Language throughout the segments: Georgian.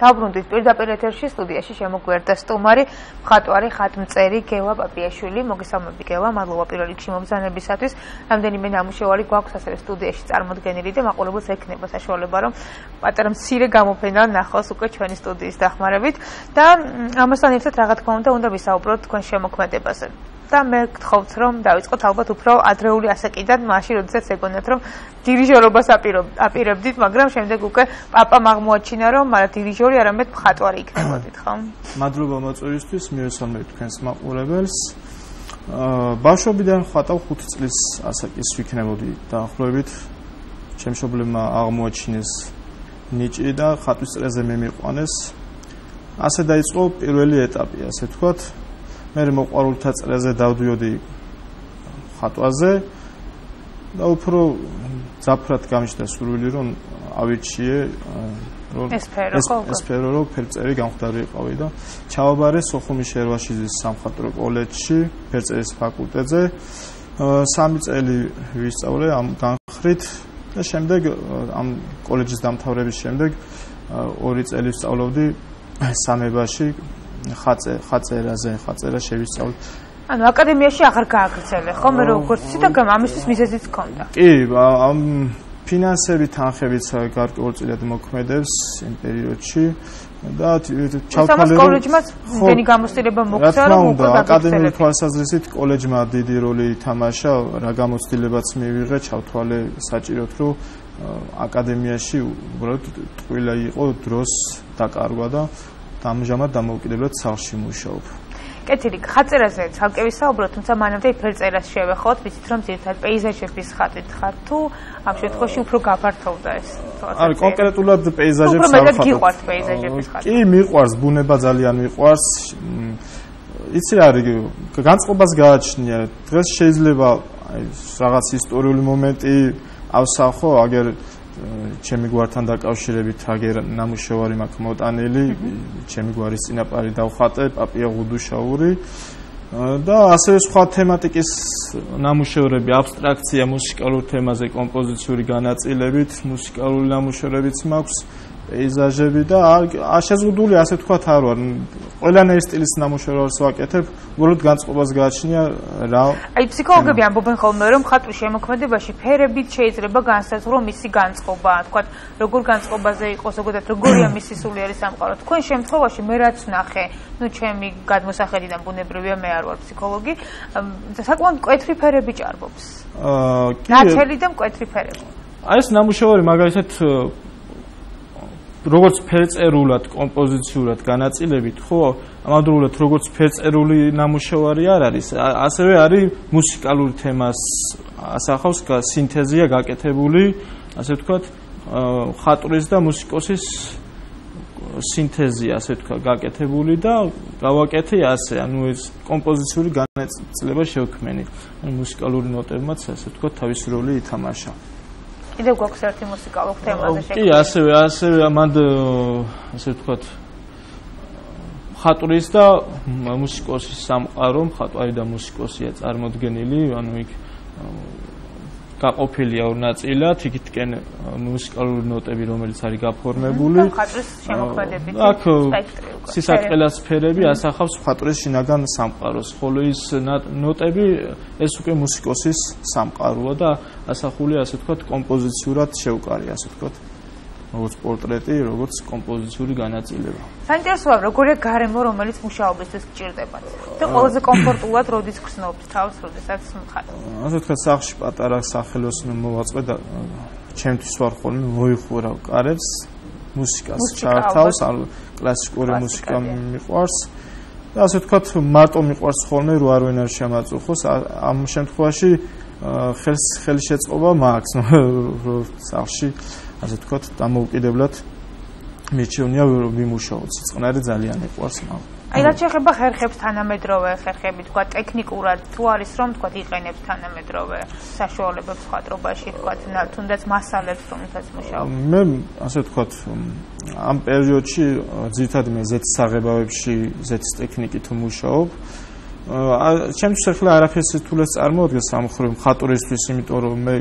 დავბრუნდით პირდაპირ ეთერში სტუდიაში შემოგვერდა სტუმარი მხატვარი ხატმწერი გელა პაპიაშვილი. მოგესალმები გელა, მადლობა პირველ რიგში მომბრძანებისათვის. რამდენიმე ნამუშევარი გვაქვს ასევე სტუდიაში წარმოდგენილი და მაყურებელს ექნება საშუალება რომ პატარა მცირე გამოფენა ნახოს უკვე ჩვენი სტუდიის დახმარებით და ამასთან ერთად რა თქმა უნდა ვისაუბროთ თქვენ შემოქმედებაზე. და მე გთხოვთ რომ დავიწყოთ ალბათ უფრო ადრეული ასაკიდან, მაშინ როდესაც ეგონათ რომ დირიჟორობას აპირებდით, მაგრამ შემდეგ უკვე პაპამ აღმოაჩინა რომ არა დირიჟორი, არამედ მხატვარი იქნებოდით, ხო? მადლობა მოწვევისთვის, მივესალმებით თქვენს მაყურებელს. ბავშვობიდან ხატავ 5 წლის ასაკის ვიქნებოდი დაახლოებით. ჩემ მშობლებმა აღმოაჩინეს ნიჭი და ხატვის წრეზე მე მიყვანეს. ასე დაიწყო პირველი ეტაპი, ასე ვთქვათ. მე მოყვარულთა წრეზე დავდიოდი ხატვაზე და უფრო ძაფრად გამიშდა სურვილი რომ ავირჩიე რომ ესფერო რომ ფერწერი გამხდარი იყავი და ჩავაბარე სოხუმის შერვაშიძის სამხატვრო კოლეჯში ფერწერის ფაკულტეტზე 3 წელი ვისწავლე ამ განხრით და შემდეგ ამ კოლეჯის დამთავრების შემდეგ 2 წელი ვსწავლობდი სამებაში ხაწერა შევისწავლე. ანუ აკადემიაში აღარ გააგრძელე, ხო? მე როგორც ციტა ამისთვის მიზეზიც ჰქონდა. კი, ამ ფინანსებით, თანხებით გარკვეულწილად მოქმედებს იმ პერიოდში და ჩავთვალე რომ კოლეჯმაც იმდენი გამოცდილება მოგცა რომ უკვე აკადემიური თვალსაზრისით კოლეჯმა დიდი როლი ითამაშა, რა გამოცდილებაც მივიღე, ჩავთვალე საჭიროდ რომ აკადემიაში უბრალოდ ტყუილა იყო დროს დაკარგვა და ამჟამად დამოუკიდებლად სახლში მუშაობ. კეთილი, ხაწერაზე ცალკე ვისაუბროთ, თუმცა მანამდე ფერწერას შევეხოთ, ვიცით რომ ძირითადად პეიზაჟების ხატვით ხარ თუ ამ შემთხვევაში უფრო გაფართოვდა ეს. არის კონკრეტულად პეიზაჟებს უფრო მეტად გიყვარს პეიზაჟების ხატვა. კი, მიყვარს, ბუნება ძალიან მიყვარს. იცი რა არის, განწყობას გააჩნია. დღეს შეიძლება რაღაც ისტორიული მომენტი ავსახო, აგერ ჩემი გვართან დაკავშირებით აგერ ნამუშევარი მაქვს მოტანილი, ჩემი გვარის წინაპარი დავხატე, პაპია ღუდუშაური და ასევე სხვა თემატიკის ნამუშევრები, აბსტრაქცია, მუსიკალურ თემაზე კომპოზიციური განაწილებით, მუსიკალური ნამუშევრებიც მაქვს, პეიზაჟები და შეზღუდული ასე თქვათ არ ვარ. ყველანაირი სტილის ნამუშევრებს ვაკეთებ, უბრალოდ განწყობას გააჩნია რა. აი ფსიქოლოგები ამბობენ ხოლმე რომ ხატვის შემოქმედებაში ფერებით შეიძლება განსაზღვრო მისი განწყობა, თქვათ როგორ განწყობაზე იყოს, ზოგადად როგორია მისი სულიერი სამყარო. თქვენ შემთხვევაში მე რაც ნახე, ჩემი გადმოსახედიდან ბუნებრივია, მე არ ვარ ფსიქოლოგი, საკმაოდ მკვეთრი ფერები ჭარბობს. ნათელი და მკვეთრი ფერები. აი ეს ნამუშევარი მაგალითად როგორც ფერწერულად, კომპოზიციურად განაწილებით, ხო, ამავდროულად როგორც ფერწერული ნამუშევარი არ არის, ასევე არის მუსიკალური თემას ასახავს, სინთეზია გაკეთებული, ასე ვთქვათ, ხატვრის და მუსიკოსის სინთეზია, ასე ვთქვათ, გაკეთებული და გავაკეთე ასე, ანუ ეს კომპოზიციური განაწილება შევქმენი. მუსიკალური ნოტებმაც, ასე ვთქვათ, თავისი როლი ითამაშა. კიდევ გვაქვს ერთი მუსიკალურ თემაზე შეგიძლია. კი, ასევე მანდ ასე ვთქვათ ხატვრის და მუსიკოსის სამყარო, ხატვარი და მუსიკოსია წარმოდგენილი, ანუ იქ გაყოფილია ორ ნაწილად, იქითკენ მუსიკალური ნოტები, რომელიც არის გაფორმებული. ხატვის შემოქმედებით აქ სისაწყელას ფერები ასახავს ხატვის შინაგან სამყაროს, ხოლო ის ნოტები ეს უკვე მუსიკოსის სამყაროა და ასახულია ასე ვთქვათ კომპოზიციურად შევკარი, ასე ვთქვათ. როგორც პორტრეტი, როგორც კომპოზიციური განაწილება. საინტერესოა, როგორია გარემო, რომელიც მუშაობისთვის გჭირდებათ. და ყველაზე კომფორტულად როდის გრძნობთ თავს, როდესაც მხატვარი. ასე ვთქვათ, სახლში პატარა სახელოსნო მოვაწყე და ჩემთვის ვარ ხოლმე მოიხურავ კარებს, მუსიკას ჩართავს, კლასიკური მუსიკა მიყვარს. და ასე ვთქვათ, მარტო მიყვარს ხოლმე რო არ ვენ არ შემაწუხოს. ამ შემთხვევაში ხელი შეწყობა მაქვს, რომ სახლში ასე ვთქვათ, დამოუკიდებლად მიჩვენია ვიმუშაოთ. წყნარი ძალიან მიყვარს მაგ. აი რაც შეეხება ხერხებს თანამედროვე ხერხები, თქვა ტექნიკურად თუ არის რომ თქვა იყენებს თანამედროვე საშუალებებს ხატრობაში, თქვა თუნდაც მასალებს რომელთაც მუშაობ. მე ასე ვთქვათ, ამ პერიოდში ძირითადად მე ზეთის საღებავებში ზეთის ტექნიკით მუშაობ. ჩემთვის ახლა არაფერს რთულს წარმოადგენს ამ მხრივ მხატვრისთვის, იმიტომ რომ მე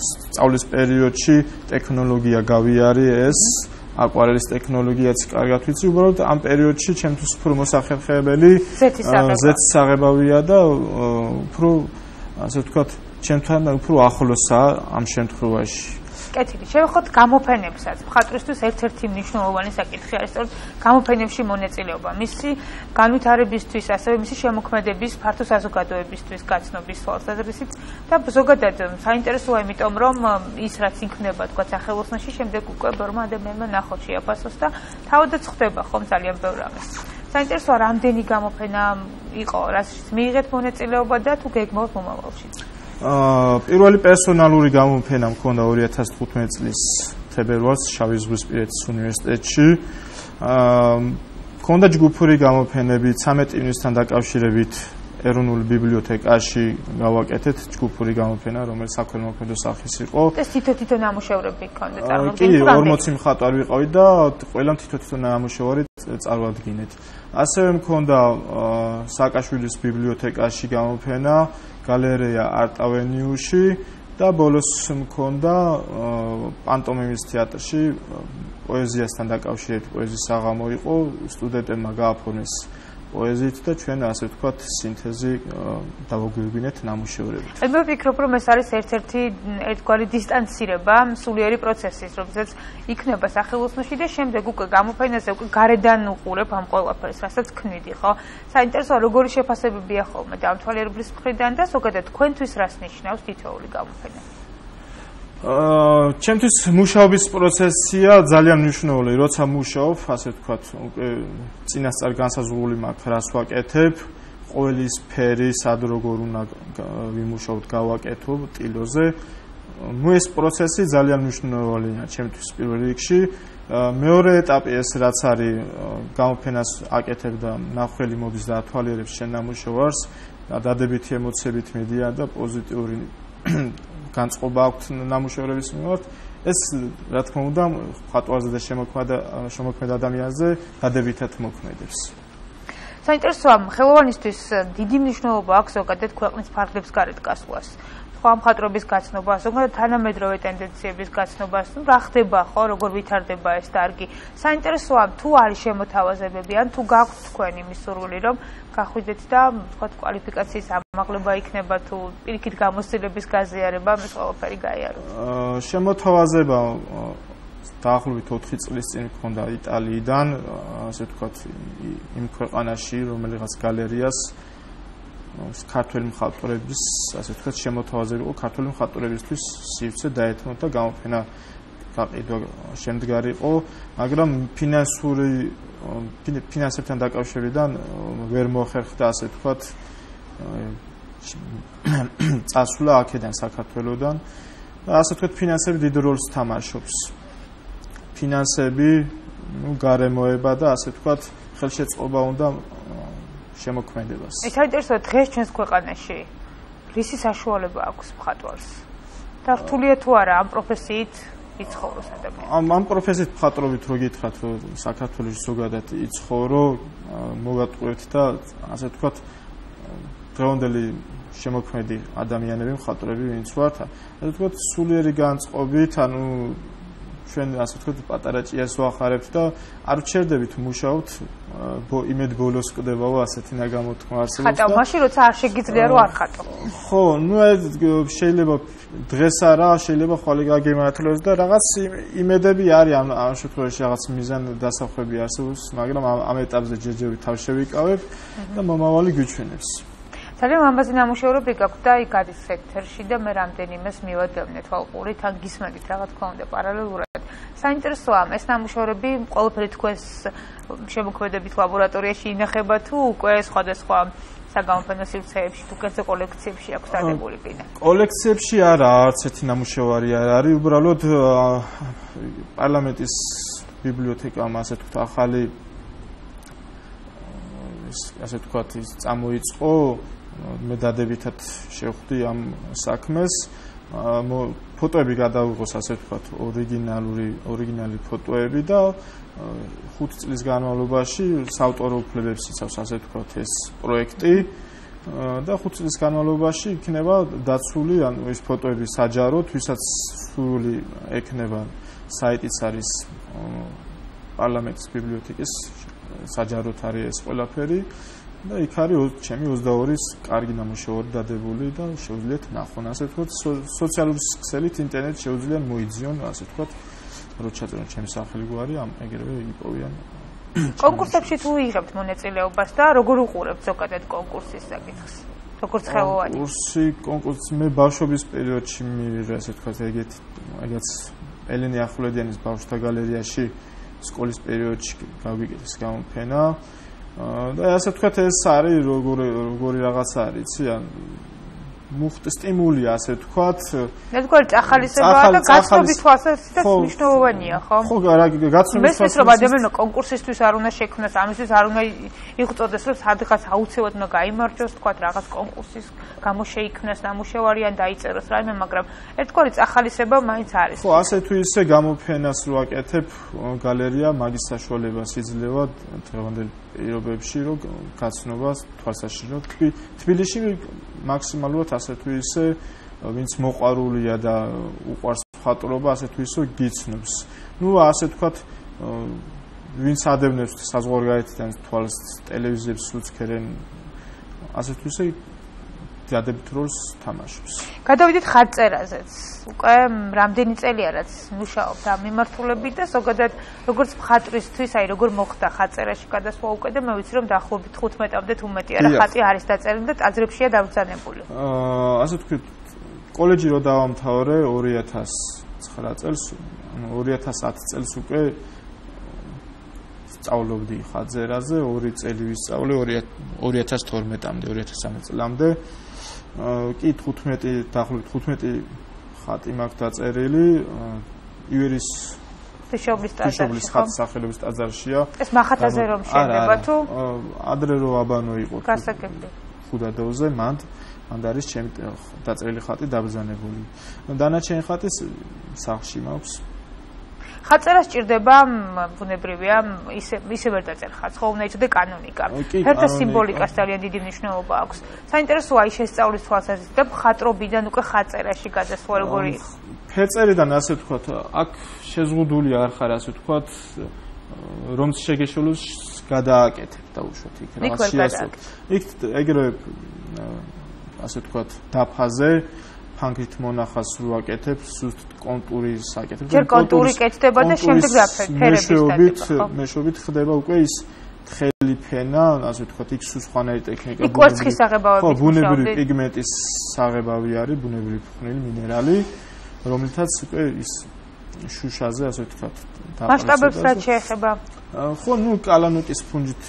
სწავლის პერიოდში ტექნოლოგია გავიარე ეს აკვარელის ტექნოლოგიაც კარგად ვიცი, უბრალოდ ამ პერიოდში ჩემთვის უფრო მოსახერხებელი ზეთის საღებავია და უფრო ასე ვთქვათ, ჩემთან უფრო ახლოსაა ამ შემთხვევაში. კეთილი. შევეხოთ გამოფენებსაც. მხატვრისთვის ერთ-ერთი მნიშვნელოვანი საკითხი არის სწორედ გამოფენებში მონაწილეობა. მისი განვითარებისთვის, ასევე მისი შემოქმედების ფართო საზოგადოებისთვის გაცნობის თვალსაზრისით და ზოგადად საინტერესოა, იმიტომ რომ ის რაც იქნება თქვა სახელოსნოში, შემდეგ უკვე ბევრმა ადამიანმა ნახოს შეაფასოს და თავადაც ხდება ხომ ძალიან ბევრ რამეს. საინტერესოა, რამდენი გამოფენა იყო, რასაც მიიღეთ მონაწილეობა და თუ გეგმავთ მომავალში. პირველი პერსონალური გამოფენა მქონდა 2015 წლის თებერვალს შავი ზღვისპირეთის უნივერსიტეტში. მქონდა ჯგუფური გამოფენები 13 ივნისთან დაკავშირებით ეროვნულ ბიბლიოთეკაში გავაკეთეთ ჯგუფური გამოფენა, რომელიც საქველმოქმედო სახის იყო. ეს თითო ნამუშევრები ჰქონდა წარმოდგენილი. კი, 40 მხატვარი ვიყავით და ყველამ თითო ნამუშევარი წარვადგინეთ. ასევე მქონდა სააკაშვილის ბიბლიოთეკაში გამოფენა გალერეა არტავენიუში და ბოლოს მქონდა პანტომიმის თეატრში პოეზიასთან დაკავშირებით პოეზიის საღამო იყო, სტუდენტებმა გააფორმეს პოეზიით და ჩვენ ასე ვთქვათ სინთეზი დავაგვირგვინეთ ნამუშევრებით. მე ვფიქრობ, რომ ეს არის ერთ-ერთი ერთგვარი დისტანცირება სულიერი პროცესის, რომელზეც იქნება სახელოსნოში და შემდეგ უკვე გამოფენაზე უკვე გარედან უყურებ ამ ყველაფერს, რასაც ქმნიდი, ხო? საინტერესოა, როგორი შეფასებებია ხოლმე დამთვალიერებლის მხრიდან და ზოგადად თქვენთვის რას ნიშნავს თითოეული გამოფენა? ჩემთვის მუშაობის პროცესია ძალიან მნიშვნელოვანი, როცა მუშაობ, ასე ვთქვათ, უკვე წინასწარ განსაზღვრული მაქვს, რას ვაკეთებ, ყოველი სფერი, სად როგორ უნდა ვიმუშაოთ, გავაკეთო ტილოზე. ეს პროცესი ძალიან მნიშვნელოვანია ჩემთვის პირველ რიგში. მეორე ეტაპი ეს რაც არის, გამოფენას აკეთებ და ნახველი მოდის და ათვალიერებს შენ ნამუშევარს, დადებითი ემოციებით მიდიან და პოზიტიური განწყობა აქვს ნამუშევრების მიმართ. ეს რა თქმა უნდა მხატვარზე და შემოქმედ ადამიანზე დადებითად მოქმედებს. საინტერესოა, ხელოვანისთვის დიდი მნიშვნელობა აქვს ზოგადად ქვეყნის ფარგლებს გარეთ გასვლას. სხვა მხატვრობის გაცნობას, ზოგადად თანამედროვე ტენდენციების გაცნობას, რა ხდება ხო, როგორ ვითარდება ეს დარგი. საინტერესოა, თუ არის შემოთავაზებები, ან თუ გაქვთ თქვენ იმის სურვილი, რომ გახვიდეთ და თქვათ კვალიფიკაციის ამაღლება იქნება თუ პირიქით გამოცდილების გაზიარება, ეს ყველაფერი გაიაროთ. შემოთავაზება დაახლოებით 4 წლის წინ მქონდა იტალიიდან, ასე ვთქვათ, იმ ქვეყანაში, რომელიღაც გალერეას ქართველი მხატვრების, ასე ვთქვათ, შემოთავაზება იყო ქართველი მხატვრებისთვის სივრცე დაეთმოთ და გამოფენა გაყიდვა შემდგარი იყო, მაგრამ ფინანსებთან დაკავშირებიდან ვერ მოხერხდა, ასე ვთქვათ, წასვლა აქედან საქართველოდან და ასე ვთქვათ, ფინანსები დიდ როლს თამაშობს. ფინანსები, გარემოება და ასე ვთქვათ, ხელშეწყობა უნდა შემოქმედებას. საინტერესოა, დღეს ჩვენს ქვეყანაში რისი საშუალება აქვს მხატვარს? და რთულია თუ არა ამ პროფესიით იცხოვროს ადამიანი? ამ პროფესიით მხატვრობით რო გითხრათ, რომ საქართველოში ზოგადად იცხოვრო, მოვატყუებთ და ასე ვთქვათ, დღევანდელი შემოქმედი ადამიანები, მხატვრები, ვინც ვართ, ასე ვთქვათ, სულიერი განწყობით, ანუ ჩვენ ასე ვთქვათ, პატარა ჭიას ვახარებთ და არ ვჩერდებით მუშაობთ, იმედ ბოლოს ყდებაო ასეთი ნაგამოთქმა არსებობს. ხატავ, მაშინ როცა არ შეგიძლია რომ არ ხატო. ხო, შეიძლება დღეს არა, შეიძლება ხვალე გაგემართლოს და რაღაც იმედები არის ამ შემთხვევაში რაღაც მიზან დასახვები არსებობს, მაგრამ ამ ეტაპზე ჯერჯერობით თავ შევიკავებ და მომავალი გვიჩვენებს. ძალიან ლამაზი ნამუშევრები გაქვთ და იქ არის ეთერში და მე რამდენიმეს მივადევნეთ თვალყურით, ან გისმენთ რა თქმა უნდა პარალელურად. საინტერესოა, ეს ნამუშევრები ყველაფერი თქვენს შემოქმედებით ლაბორატორიაში ინახება თუ უკვე სხვადასხვა საგამოფენო სივრცეებში თუ კერძო კოლექციებში აქვს დადებული კიდე? კოლექციებში არა, არც ერთი ნამუშევარი არ არის, უბრალოდ პარლამენტის ბიბლიოთეკამ ასე ვთქვათ, ახალი ასე ვთქვათ, ის წამოიწყო, მე დადებითად შევხვდი ამ საქმეს. ფოტოები გადავიღოს, ასე ვთქვათ, ორიგინალი ფოტოები და 5 წლის განმავლობაში საავტორო უფლებებს იცავს, ასე ვთქვათ, ეს პროექტი და 5 წლის განმავლობაში იქნება დაცული, ანუ ეს ფოტოები საჯაროდ, ვისაც სურვილი ექნება საიტიც არის პარლამენტის ბიბლიოთეკის საჯაროდ არის ეს ყველაფერი და იქ არის ჩემი 22-ის კარგი ნამუშევარი დადებული და შეუძლიათ ნახონ ასე ვთქვათ სოციალური ქსელით ინტერნეტ შეუძლიათ მოიძიონ ასე ვთქვათ რო ჩაწერონ ჩემი სახელი გვარი ამ ეგრევე იპოვიან კონკურსებში თუ იღებთ მონაწილეობას და როგორ უყურებთ ზოგადად კონკურსის საკითხს როგორც ხელოვანი კონკურსი მე ბავშვობის პერიოდში მივიღე ასე ვთქვათ ეგეც ელენე ახვლედიანის ბავშვთა გალერეაში სკოლის პერიოდში გავიგეთ ეს გამოფენა და ასე ვთქვათ ეს არის როგორი რაღაცა არის იცი ან მუხტ სტიმულია ასე ვთქვათ როგორი ახალისებაა და გაცნობის თვალსაზრისით მნიშვნელოვანია ხო ხო გაცნობის თვალსაზრისით რომ ადამიანმა კონკურსისთვის არ უნდა შექმნას ამისთვის არ უნდა იღწოდეს რომ სადღაც აუცილებლად უნდა გაიმარჯვოს ვთქვათ რაღაც კონკურსის გამო შეიქმნას ნამუშევარი ან დაიწეროს რაიმე მაგრამ ერთგვარი ახალისება მაინც არის ხო ასე თუ ისე გამოფენას რო აკეთებ გალერეა მაგის საშუალებას იძლევა დღევანდელ პირობებში რომ გაცნობას თვალსაჩინო თბილისში მაქსიმალურად ასე თუ ისე ვინც მოყვარულია და უყვარს მხატვრობა ასე თუ ისე გიცნობს ნუ ასე თქვათ ვინც ადევნებს საზღვარგარეთიდან თვალს ტელევიზიებს უცქერენ ასე თუ ისე დადებით როლს თამაშობს გადავიდეთ ხარწერაზეც უკვე რამდენი წელია რაც მუშაობთ ამ მიმართულებით და ზოგადად როგორც მხატვრისთვის აი როგორ მოხდა ხარწერაში გადასვლა უკვე და მე ვიცი რომ დაახლოებით 15-მდე თუ მეტი არა ხატი არის დაწერილი და ტაძრებშია დაბრძანებული ასე თქვით კოლეჯი რო დავამთავრე 2009 წელს 2010 წელს უკვე სწავლობდი ხარწერაზე 2 წელი ვისწავლე 2012-მდე 2013 წლამდე კი 15 დაახლოებით 15 ხატი მაქვს დაწერილი ივერის ფიშობლის ხატის სახელობის ტაძარშია ეს მახათაზე რომ შეიძლება თუ ადრე რო აბანო იყო გასაგებია ხუდადოზე მანდ არის ჩემი დაწერილი ხატი დაბრძანებული დანარჩენი ხატი სახლში მაქვს ხაწერა სჭირდება ბუნებრივია ისე ვერ დაწერა ხატს ხო უნდა იცოდე კანონიკა ფერთა სიმბოლიკას ძალიან დიდი მნიშვნელობა აქვს საინტერესოა ის შესწავლის თვალსაზრისით და მხატვრობიდან უკვე ხაწერაში გადასვლა როგორი იყო ფერწერიდან ასე ვთქვათ აქ შეზღუდული არ ხარ ასე ვთქვათ რომ შეგეშველოს გადააკეთებ დაუშვათ იქ რაღაც შეასრულო იქ ეგრევე ასე ვთქვათ დაფაზე ფანქრით მონახას რო აკეთებ, სუსტ კონტურის აკეთებ. ჯერ კონტური კეთდება და შემდეგ ფერების დადება. მეშვეობით ხდება უკვე ის თხელი ფენა, ასე ვთქვათ, იქ სხვანაირი ტექნიკა. იქ კვერცხის საღებავებით. ხო, ბუნებრივი პიგმენტის საღებავი არის, ბუნებრივი ფხვნილი მინერალი, რომლითაც უკვე ის შუშაზე, ასე ვთქვათ, დაყრდნობა. მასშტაბებს რაც შეეხება. ხო, ნუ კალანუტის ფუნჯით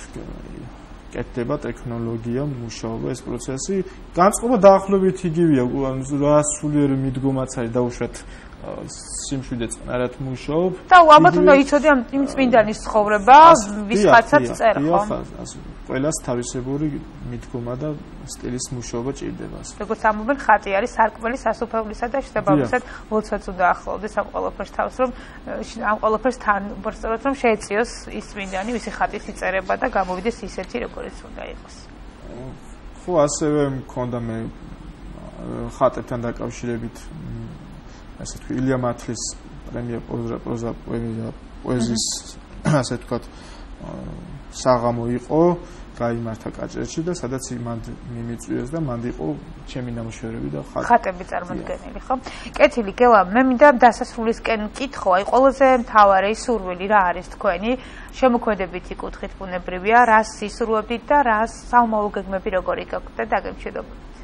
კეთდება ტექნოლოგია, მუშაობა, ეს პროცესი. განწყობა დაახლოებით იგივეა, რა სულიერ მიდგომაც არის დაუშვათ სიმშვიდე წყნარად მუშაობ. და ალბათ უნდა იცოდე იმ წმინდანის ცხოვრება, ვის ხატსაც წერა, ხო? ყველას თავისებური მიდგომა და სტილის მუშაობა ჭირდება. როგორც ამობენ, ხატი არის სარკმელი სასუფევლისა და შესაბამისად ლოცვაც უნდა ახლოვდეს ამ ყველაფერს თავს, რომ ამ ყველაფერს თან უბრალოდ რომ შეეწიოს ის წმინდანი, ვისი ხატის იწერება და გამოვიდეს ისეთი, როგორიც უნდა იყოს. ხო, ასევე მქონდა მე ხატებთან დაკავშირებით ასე თქვი ილია მათლის პრემია პროზა პოეზიის ასე თქვა საღამო იყო გაიმართა კაჭერში და სადაც მან მიმიწვიეს და მანდ იყო ჩემი ნამუშევრები და ხატები წარმოდგენილი ხო? კეთილი გელა მე მინდა დასასრულისკენ მკითხო აი ყველაზე მთავარი სურვილი რა არის თქვენი შემოქმედებითი კუთხით ბუნებრივია რას ისურვებდით და რას საომავლო გეგმები როგორი გაქვთ და დაგემშვიდობებით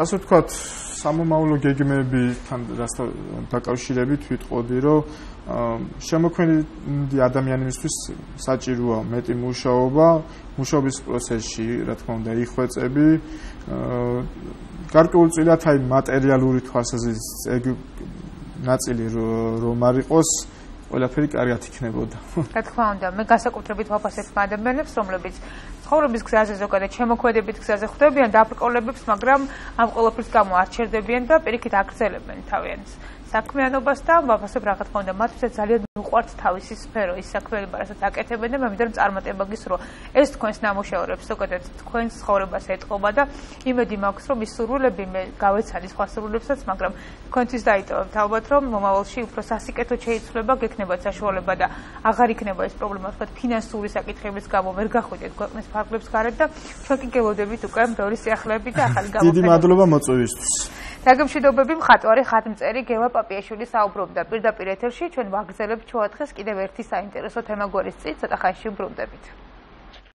ასე ვთქვათ სამომავლო გეგმებთან დაკავშირებით ვიტყოდი რომ შემოქმედი ადამიანისთვის საჭიროა მეტი მუშაობა, მუშაობის პროცესში, რა თქმა უნდა, იხვეწები, გარკვეულწილად აი მატერიალური თვალსაზრისით ნაწილი რომ არ იყოს ყველაფერი კარგად იქნებოდა. რა თქმა უნდა, მე განსაკუთრებით ვაფასებ ადამიანებს, რომლებიც ცხოვრების გზაზე ზოგადად შემოქმედებით გზაზე ხვდებიან დაბრკოლებებს, მაგრამ ამ ყველაფრის გამო არ ჩერდებიან და პირიქით აგრძელებენ თავიანთ საქმიანობას და ვაფასებ რა თქმა უნდა, მათთვის ძალიან მიყვართ თავისი სფერო, ის საქმეება, რასაც აკეთებენ და მე მინდა რომ წარმატება გისურვო. ეს თქვენს ნამუშევრებს ზოგადად თქვენს ცხოვრებას ეტყობა და იმედი მაქვს რომ ის სურვილები მე გავეცანი სხვა სურვილებსაც, მაგრამ თქვენთვის დაიტოვებთ ალბათ რომ მომავალში უფრო სასიკეთოდ შეიცვლება, გექნებათ საშუალება და აღარ იქნება ეს პრობლემა თქვა ფინანსური საკითხების გამო ვერ გახვიდეთ ქვეყნის ფარგლებს გარეთ და ჩვენ კი გელოდებით უკვე მეორე სიახლეები და ახალი გამოფენა. დიდი მადლობა მოწვევისთვის. დაგემშვიდობები მხატვარი ხატმწერი გევა პაპიაშვილი საუბრობდა პირდაპირ ეთერში ჩვენ ვაგრძელებთ ჩვეუთხეს კიდევ ერთი საინტერესო თემა გვერდის წინ ცოტა ხანში ვბრუნდებით.